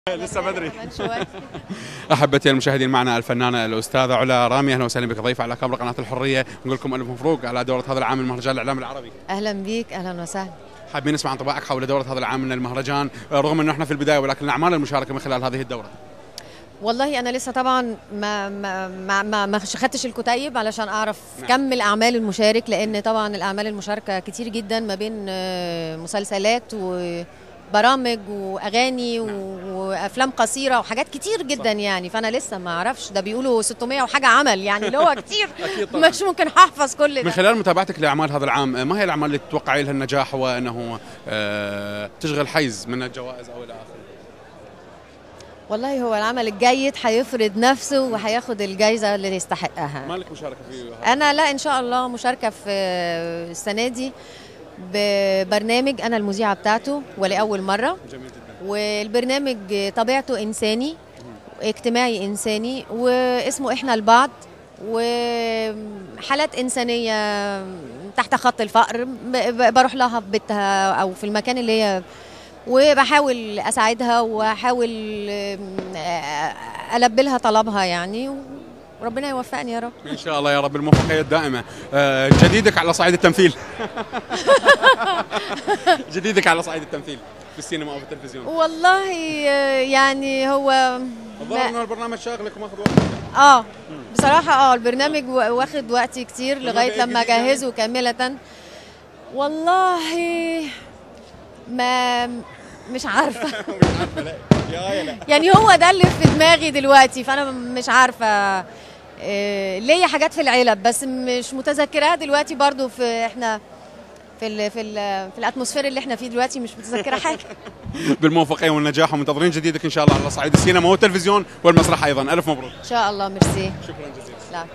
لسه بدري. كمان شوي. احبتي المشاهدين، معنا الفنانه الاستاذه علا رامي، اهلا وسهلا بك ضيفه على كاميرا قناه الحريه، نقول لكم الف مبروك على دوره هذا العام من مهرجان الاعلام العربي. اهلا بيك، اهلا وسهلا. حابين نسمع انطباعك حول دوره هذا العام من المهرجان، رغم انه احنا في البدايه، ولكن الاعمال المشاركه من خلال هذه الدوره. والله انا لسه طبعا ما خدتش الكتيب علشان اعرف نعم. كم الاعمال المشارك، لان طبعا الاعمال المشاركه كتير جدا ما بين مسلسلات وبرامج واغاني وافلام قصيره وحاجات كتير جدا يعني، فانا لسه ما اعرفش، ده بيقولوا 600 وحاجه عمل يعني اللي هو كتير. أكيد طبعاً. مش ممكن احفظ كل ده. من خلال متابعتك لاعمال هذا العام، ما هي الاعمال اللي تتوقعي لها النجاح وانه تشغل حيز من الجوائز او الى اخره؟ والله هو العمل الجيد هيفرض نفسه وهياخد الجايزه اللي يستحقها. مالك مشاركه فيه؟ انا لا، ان شاء الله مشاركه في السنه دي ببرنامج انا المذيعه بتاعته ولاول مره. جميل جدا. والبرنامج طبيعته انساني، اجتماعي انساني، واسمه احنا البعض، وحالات انسانيه تحت خط الفقر بروح لها في بيتها او في المكان اللي هي، وبحاول اساعدها واحاول البي لها طلبها يعني، وربنا يوفقني يا رب. ان شاء الله يا رب، الموفقيه الدائمه. جديدك على صعيد التمثيل. جديدك على صعيد التمثيل في السينما او في التلفزيون. والله يعني هو الظاهر انه البرنامج شاغلك وماخذ وقت. بصراحه البرنامج واخد وقتي كتير لغايه لما اجهزه كامله. والله ما مش عارفه. مش عارفه. لا يا لا. يعني هو ده اللي في دماغي دلوقتي، فانا مش عارفه. ليا حاجات في العلب بس مش متذكراها دلوقتي، برضو في احنا في الاتموسفير اللي احنا فيه دلوقتي مش متذكره حاجه. بالموفقيه والنجاح، ومنتظرين جديدك ان شاء الله على صعيد السينما والتلفزيون والمسرح ايضا. الف مبروك. ان شاء الله، ميرسي. شكرا جزيلا. لا.